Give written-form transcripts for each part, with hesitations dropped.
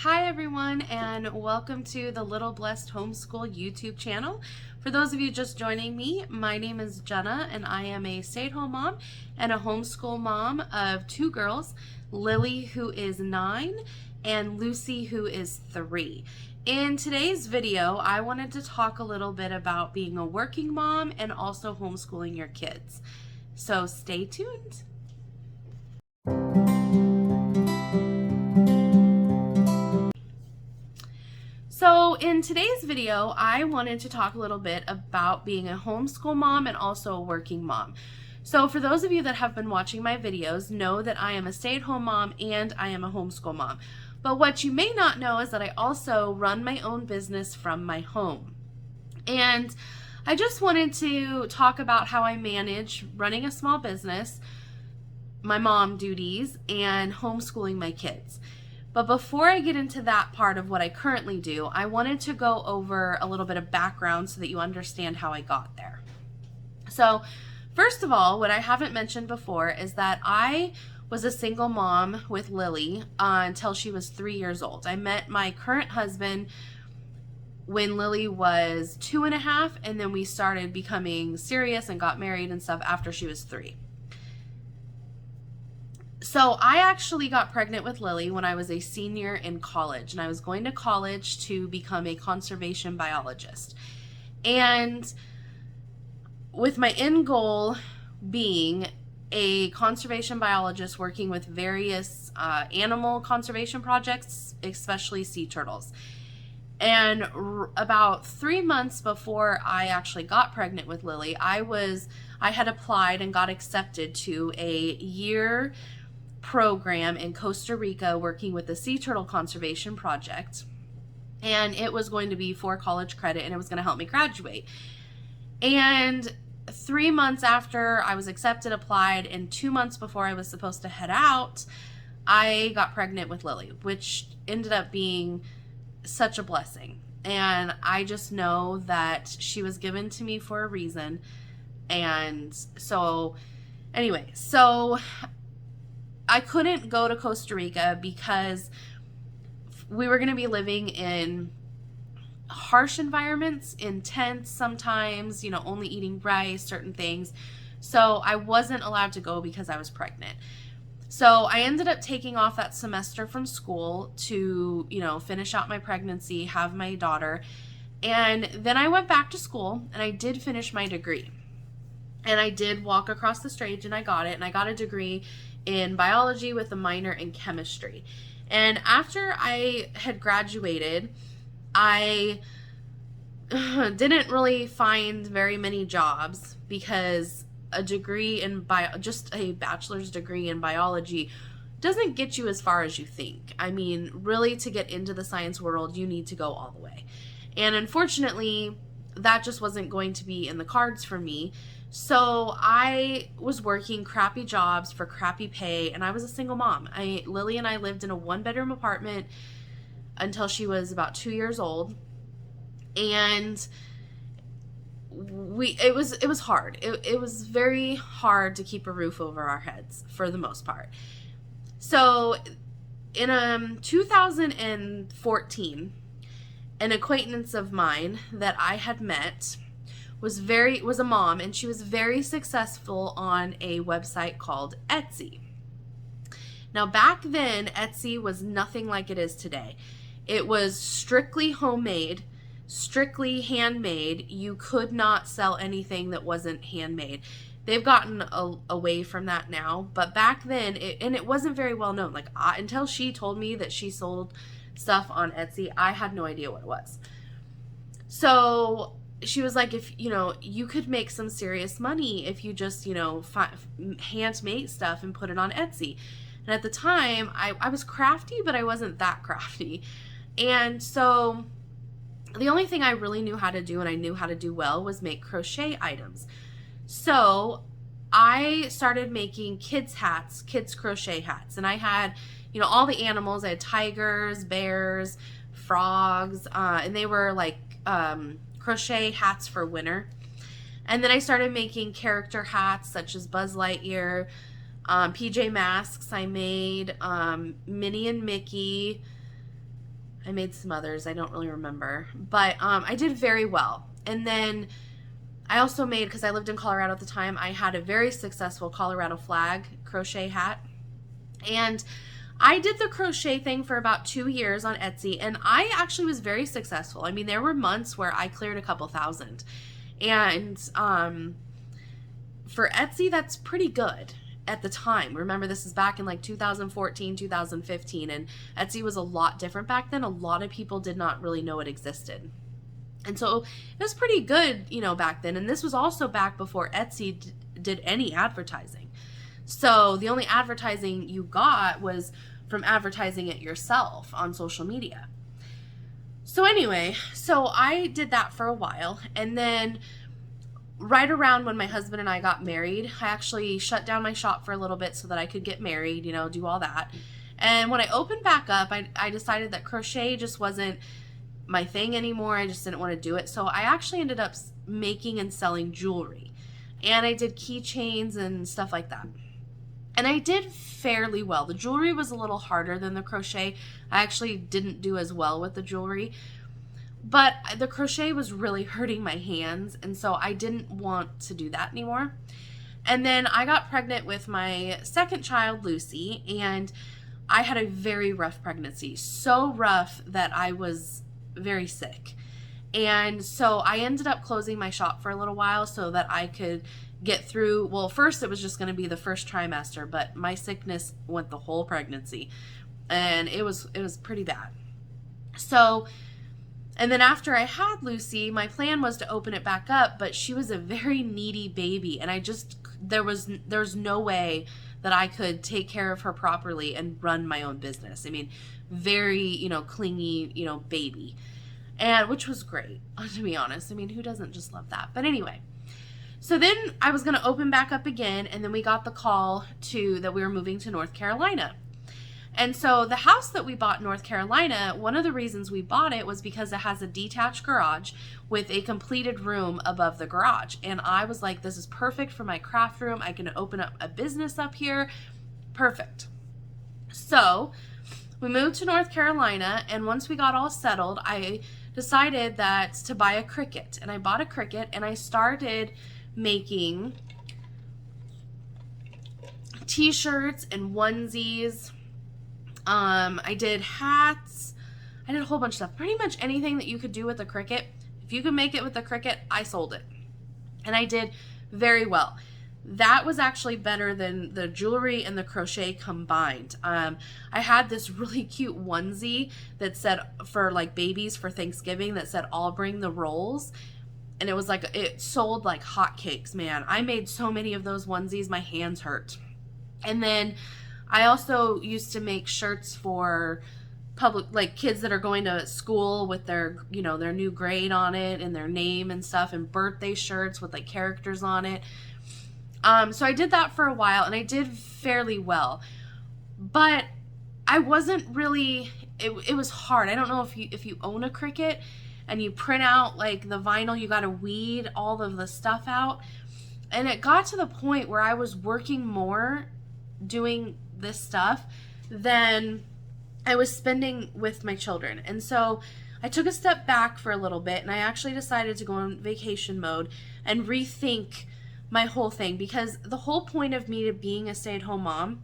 Hi everyone, and welcome to the Little Blessed Homeschool YouTube channel. For those of you just joining me, my name is Jenna and I am a stay-at-home mom and a homeschool mom of two girls, Lily, who is 9, and Lucy, who is 3. In today's video, I wanted to talk a little bit about being a working mom and also homeschooling your kids. So stay tuned. So in today's video, I wanted to talk a little bit about being a homeschool mom and also a working mom. So for those of you that have been watching my videos, know that I am a stay-at-home mom and I am a homeschool mom. But what you may not know is that I also run my own business from my home. And I just wanted to talk about how I manage running a small business, my mom duties, and homeschooling my kids. But before I get into that part of what I currently do, I wanted to go over a little bit of background so that you understand how I got there. So first of all, what I haven't mentioned before is that I was a single mom with Lily until she was 3 years old. I met my current husband when Lily was 2.5, and then we started becoming serious and got married and stuff after she was 3. So I actually got pregnant with Lily when I was a senior in college, and I was going to college to become a conservation biologist. And with my end goal being a conservation biologist working with various animal conservation projects, especially sea turtles. And about 3 months before I actually got pregnant with Lily, I had applied and got accepted to a year program in Costa Rica working with the Sea Turtle Conservation Project, and it was going to be for college credit and it was going to help me graduate. And 3 months after I was accepted, applied, and 2 months before I was supposed to head out, I got pregnant with Lily, which ended up being such a blessing. And I just know that she was given to me for a reason. And so anyway, so I couldn't go to Costa Rica because we were going to be living in harsh environments, in tents sometimes, only eating rice, certain things. So I wasn't allowed to go because I was pregnant. So I ended up taking off that semester from school to, finish out my pregnancy, have my daughter. And then I went back to school and I did finish my degree. And I did walk across the stage and I got it. And I got a degree in biology with a minor in chemistry. And after I had graduated, I didn't really find very many jobs because a degree in just a bachelor's degree in biology doesn't get you as far as you think. I mean, really, to get into the science world, you need to go all the way. And unfortunately, that just wasn't going to be in the cards for me. So I was working crappy jobs for crappy pay, and I was a single mom. Lily and I lived in a 1-bedroom apartment until she was about 2 years old, and it was hard. It was very hard to keep a roof over our heads for the most part. So in 2014, an acquaintance of mine that I had met was a mom, and she was very successful on a website called Etsy. Now back then, Etsy was nothing like it is today. It was strictly homemade, strictly handmade. You could not sell anything that wasn't handmade. They've gotten away from that now, but back then, it wasn't very well known. Until she told me that she sold stuff on Etsy, I had no idea what it was. So she was like, if you could make some serious money if you just handmade stuff and put it on Etsy. And at the time, I was crafty, but I wasn't that crafty. And so the only thing I really knew how to do, and I knew how to do well, was make crochet items. So I started making kids hats, kids crochet hats, and I had all the animals. I had tigers, bears, frogs, and they were like crochet hats for winter. And then I started making character hats such as Buzz Lightyear, PJ Masks. I made Minnie and Mickey, I made some others. I don't really remember. But I did very well. And then I also made, because I lived in Colorado at the time, I had a very successful Colorado flag crochet hat. And I did the crochet thing for about 2 years on Etsy, and I actually was very successful. I mean, there were months where I cleared a couple thousand. And for Etsy, that's pretty good at the time. Remember, this is back in like 2014, 2015, and Etsy was a lot different back then. A lot of people did not really know it existed. And so it was pretty good, you know, back then. And this was also back before Etsy did any advertising. So the only advertising you got was from advertising it yourself on social media. So anyway, so I did that for a while. And then right around when my husband and I got married, I actually shut down my shop for a little bit so that I could get married, you know, do all that. And when I opened back up, I decided that crochet just wasn't my thing anymore. I just didn't want to do it. So I actually ended up making and selling jewelry. And I did keychains and stuff like that. And I did fairly well. The jewelry was a little harder than the crochet. I actually didn't do as well with the jewelry. But the crochet was really hurting my hands, and so I didn't want to do that anymore. And then I got pregnant with my second child, Lucy, and I had a very rough pregnancy. So rough that I was very sick. And so I ended up closing my shop for a little while so that I could get through. Well, first it was just going to be the first trimester, but my sickness went the whole pregnancy, and it was pretty bad. So, and then after I had Lucy, my plan was to open it back up, but she was a very needy baby, and there was no way that I could take care of her properly and run my own business. I mean, very, you know, clingy, you know, baby, and which was great, to be honest. I mean, who doesn't just love that? But anyway, so then I was going to open back up again, and then we got the call that we were moving to North Carolina. And so the house that we bought in North Carolina, one of the reasons we bought it was because it has a detached garage with a completed room above the garage. And I was like, this is perfect for my craft room. I can open up a business up here. Perfect. So we moved to North Carolina, and once we got all settled, I decided that to buy a Cricut. And I bought a Cricut, and I started making t-shirts and onesies. I did hats. I did a whole bunch of stuff. Pretty much anything that you could do with a Cricut. If you could make it with a Cricut, I sold it. And I did very well. That was actually better than the jewelry and the crochet combined. I had this really cute onesie that said, for like babies for Thanksgiving, that said, "I'll bring the rolls." And it was like, it sold like hotcakes, man. I made so many of those onesies, my hands hurt. And then I also used to make shirts for public, like kids that are going to school with their, you know, their new grade on it and their name and stuff, and birthday shirts with like characters on it. So I did that for a while, and I did fairly well, but I wasn't really, it was hard. I don't know if you own a Cricut and you print out like the vinyl, you got to weed all of the stuff out. And it got to the point where I was working more doing this stuff than I was spending with my children. And so I took a step back for a little bit, and I actually decided to go on vacation mode and rethink my whole thing, because the whole point of me being a stay-at-home mom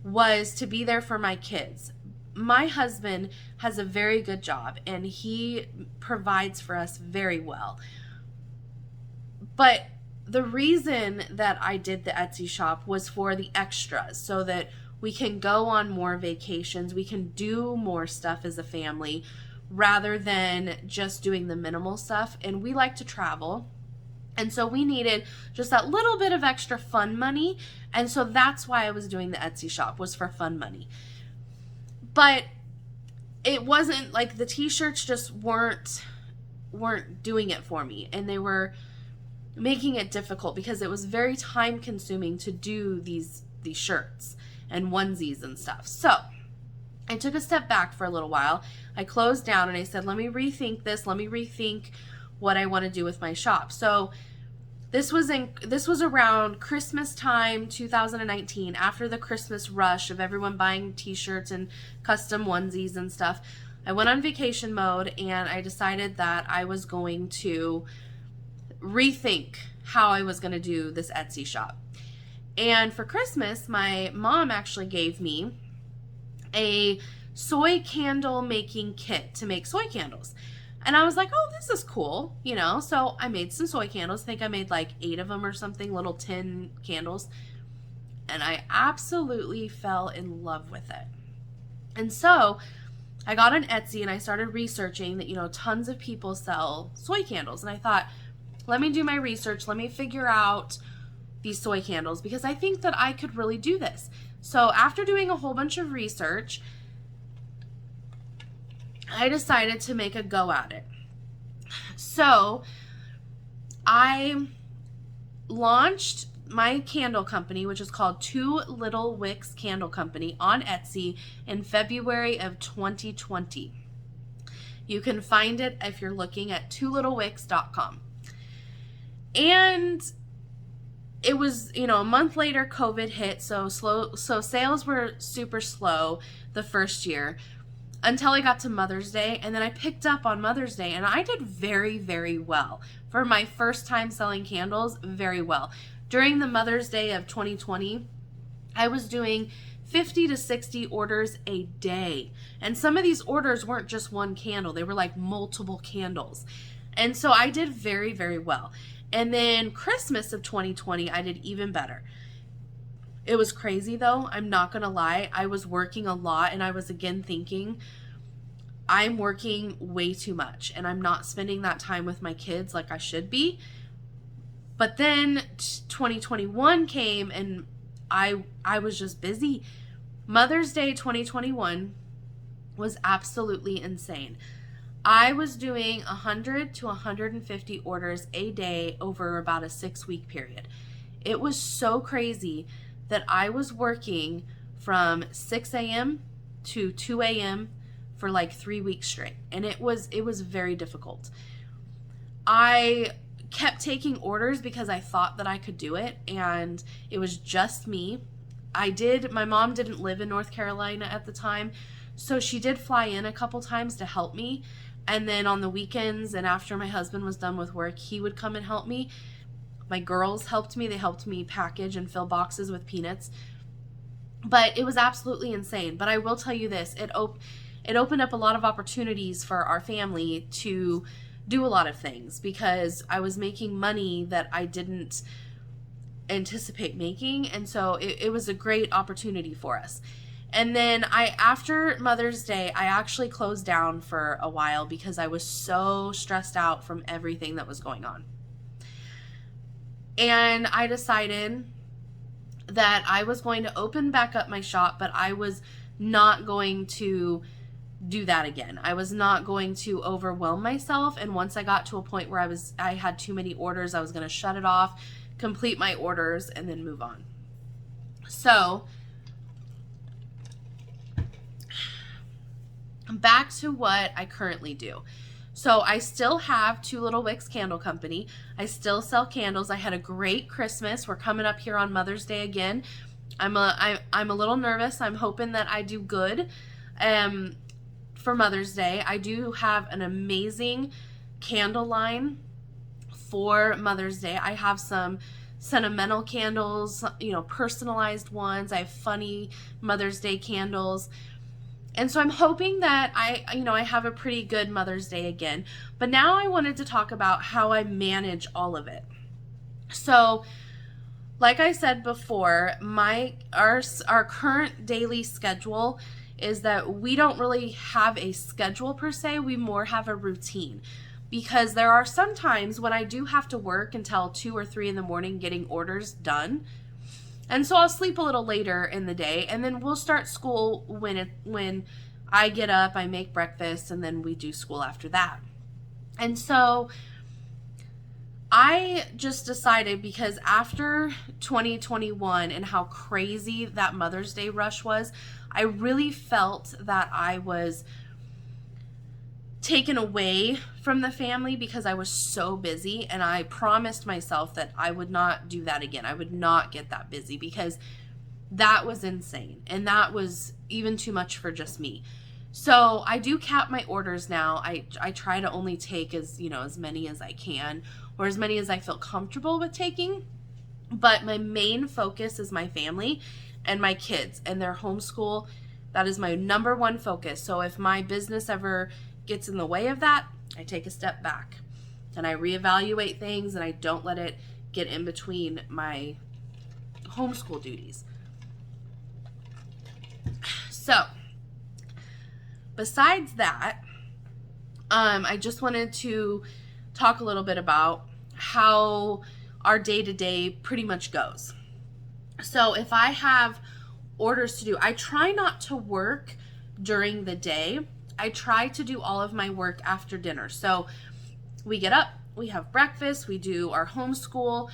was to be there for my kids. My husband has a very good job, and he provides for us very well. But the reason that I did the Etsy shop was for the extras, so that we can go on more vacations, we can do more stuff as a family rather than just doing the minimal stuff. And we like to travel, and so we needed just that little bit of extra fun money. And so that's why I was doing the Etsy shop, was for fun money. But it wasn't like the t-shirts just weren't doing it for me, and they were making it difficult because it was very time consuming to do these shirts and onesies and stuff. So I took a step back for a little while. I closed down, and I said, let me rethink this. Let me rethink what I want to do with my shop. So this was around Christmas time, 2019, after the Christmas rush of everyone buying t-shirts and custom onesies and stuff. I went on vacation mode and I decided that I was going to rethink how I was going to do this Etsy shop. And for Christmas, my mom actually gave me a soy candle making kit to make soy candles. And I was like, oh, this is cool, you know? So I made some soy candles. I think I made like 8 of them or something, little tin candles. And I absolutely fell in love with it. And so I got on Etsy and I started researching that, you know, tons of people sell soy candles. And I thought, let me do my research. Let me figure out these soy candles because I think that I could really do this. So after doing a whole bunch of research, I decided to make a go at it. So I launched my candle company, which is called Two Little Wicks Candle Company, on Etsy in February of 2020. You can find it if you're looking at twolittlewicks.com. And it was, you know, a month later, COVID hit, so sales were super slow the first year until I got to Mother's Day, and then I picked up on Mother's Day, and I did very, very well. For my first time selling candles, very well. During the Mother's Day of 2020, I was doing 50 to 60 orders a day. And some of these orders weren't just one candle. They were like multiple candles. And so I did very, very well. And then Christmas of 2020, I did even better. It was crazy though. I'm not going to lie. I was working a lot and I was again thinking, I'm working way too much and I'm not spending that time with my kids like I should be. But then 2021 came and I was just busy. Mother's Day 2021 was absolutely insane. I was doing 100 to 150 orders a day over about a 6-week period. It was so crazy that I was working from 6 a.m. to 2 a.m. for like 3 weeks straight. And it was very difficult. I kept taking orders because I thought that I could do it, and it was just me. My mom didn't live in North Carolina at the time, so she did fly in a couple times to help me. And then on the weekends and after my husband was done with work, he would come and help me. My girls helped me. They helped me package and fill boxes with peanuts. But it was absolutely insane. But I will tell you this, it opened up a lot of opportunities for our family to do a lot of things because I was making money that I didn't anticipate making. And so it was a great opportunity for us. And then after Mother's Day, I actually closed down for a while because I was so stressed out from everything that was going on. And I decided that I was going to open back up my shop, but I was not going to do that again. I was not going to overwhelm myself. And once I got to a point where I had too many orders, I was going to shut it off, complete my orders, and then move on. So back to what I currently do. So I still have Two Little Wicks Candle Company. I still sell candles. I had a great Christmas. We're coming up here on Mother's Day again. I'm a little nervous. I'm hoping that I do good for Mother's Day. I do have an amazing candle line for Mother's Day. I have some sentimental candles, personalized ones. I have funny Mother's Day candles. And so I'm hoping that I have a pretty good Mother's Day again. But now I wanted to talk about how I manage all of it. So, like I said before, our current daily schedule is that we don't really have a schedule per se. We more have a routine. Because there are some times when I do have to work until 2 or 3 in the morning getting orders done. And so I'll sleep a little later in the day, and then we'll start school when I get up, I make breakfast, and then we do school after that. And so I just decided, because after 2021 and how crazy that Mother's Day rush was, I really felt that I was taken away from the family because I was so busy, and I promised myself that I would not do that again. I would not get that busy because that was insane and that was even too much for just me. So I do cap my orders now. I try to only take as many as I can, or as many as I feel comfortable with taking. But my main focus is my family and my kids and their homeschool. That is my number one focus. So if my business ever gets in the way of that, I take a step back and I reevaluate things, and I don't let it get in between my homeschool duties. So besides that, I just wanted to talk a little bit about how our day-to-day pretty much goes. So if I have orders to do, I try not to work during the day. I try to do all of my work after dinner. So we get up, we have breakfast, we do our homeschool.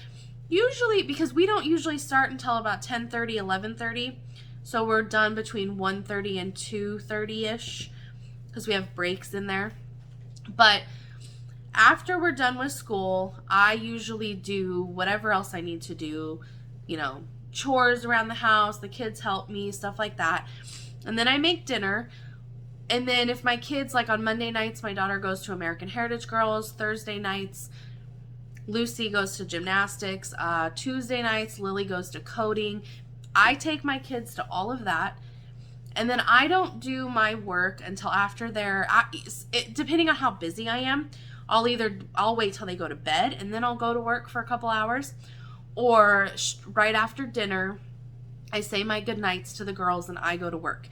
Usually, because we don't usually start until about 10:30, 11:30. So we're done between 1:30 and 2:30-ish, because we have breaks in there. But after we're done with school, I usually do whatever else I need to do, chores around the house, the kids help me, stuff like that. And then I make dinner. And then if my kids, like on Monday nights, my daughter goes to American Heritage Girls. Thursday nights, Lucy goes to gymnastics. Tuesday nights, Lily goes to coding. I take my kids to all of that. And then I don't do my work until after depending on how busy I am, I'll wait till they go to bed and then I'll go to work for a couple hours. Or right after dinner, I say my goodnights to the girls and I go to work.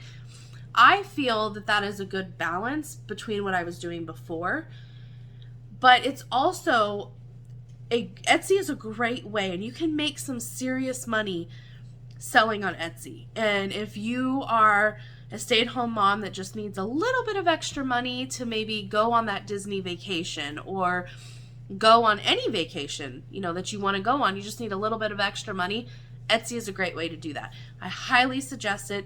I feel that is a good balance between what I was doing before. But it's also, Etsy is a great way, and you can make some serious money selling on Etsy. And if you are a stay-at-home mom that just needs a little bit of extra money to maybe go on that Disney vacation or go on any vacation, that you want to go on, you just need a little bit of extra money, Etsy is a great way to do that. I highly suggest it.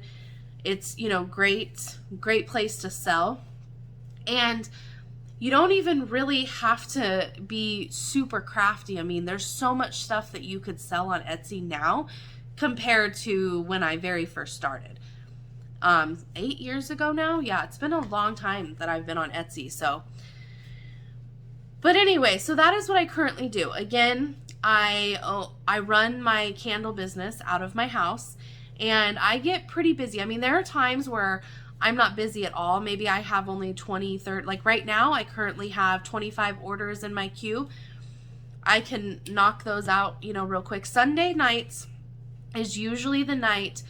It's, great place to sell. And you don't even really have to be super crafty. I mean, there's so much stuff that you could sell on Etsy now compared to when I very first started. 8 years ago now? Yeah, it's been a long time that I've been on Etsy, so. But anyway, so that is what I currently do. Again, I run my candle business out of my house, and I get pretty busy. I mean, there are times where I'm not busy at all. Maybe I have only 20, 30, like right now, I currently have 25 orders in my queue. I can knock those out, real quick. Sunday nights is usually the night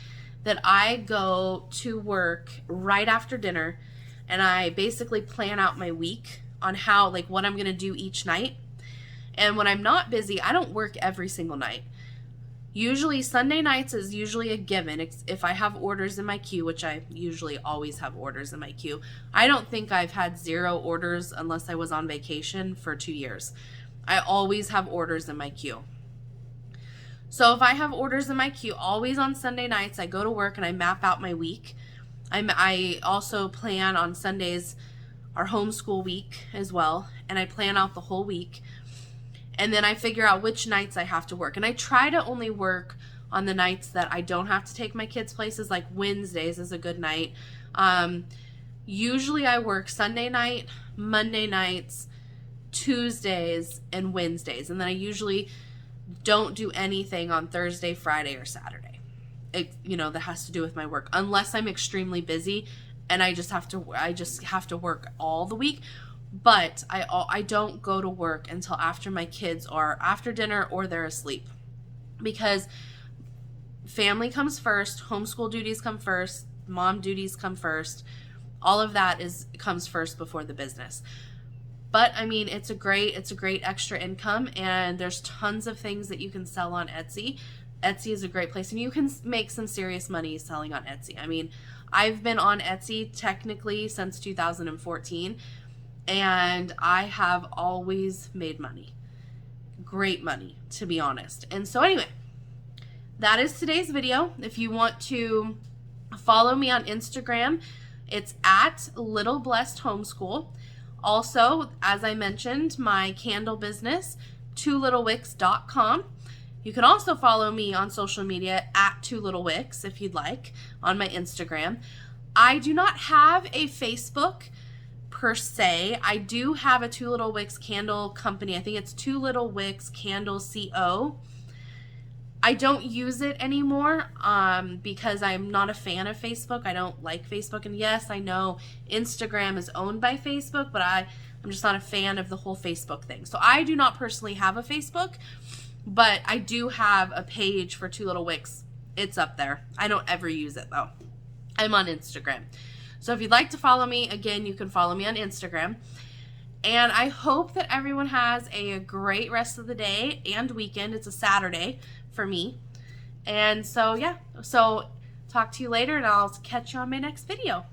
that I go to work right after dinner, and I basically plan out my week on what I'm going to do each night. And when I'm not busy, I don't work every single night. Usually Sunday nights is usually a given if I have orders in my queue, which I usually always have orders in my queue. I don't think I've had 0 orders unless I was on vacation for 2 years. I always have orders in my queue. So if I have orders in my queue, always on Sunday nights, I go to work and I map out my week. I also plan on Sundays our homeschool week as well, and I plan out the whole week. And then I figure out which nights I have to work. And I try to only work on the nights that I don't have to take my kids places, like Wednesdays is a good night. Usually I work Sunday night, Monday nights, Tuesdays, and Wednesdays. And then I usually don't do anything on Thursday, Friday, or Saturday. That has to do with my work, unless I'm extremely busy and I just have to work all the week. But I don't go to work until after my kids are after dinner or they're asleep, because family comes first, homeschool duties come first, mom duties come first. All of that comes first before the business. But I mean, it's a great extra income, and there's tons of things that you can sell on Etsy. Etsy is a great place, and you can make some serious money selling on Etsy. I mean, I've been on Etsy technically since 2014, and I have always made money. Great money, to be honest. And so anyway, that is today's video. If you want to follow me on Instagram, it's at Little Blessed Homeschool. Also, as I mentioned, my candle business, twolittlewicks.com. You can also follow me on social media at twolittlewicks if you'd like on my Instagram. I do not have a Facebook per se. I do have a Two Little Wicks candle company. I think it's Two Little Wicks Candle Co. I don't use it anymore because I'm not a fan of Facebook. I don't like Facebook. And yes, I know Instagram is owned by Facebook, but I'm just not a fan of the whole Facebook thing. So I do not personally have a Facebook, but I do have a page for Two Little Wicks. It's up there. I don't ever use it though. I'm on Instagram. So if you'd like to follow me, again, you can follow me on Instagram. And I hope that everyone has a great rest of the day and weekend. It's a Saturday for me. And so, yeah. So talk to you later, and I'll catch you on my next video.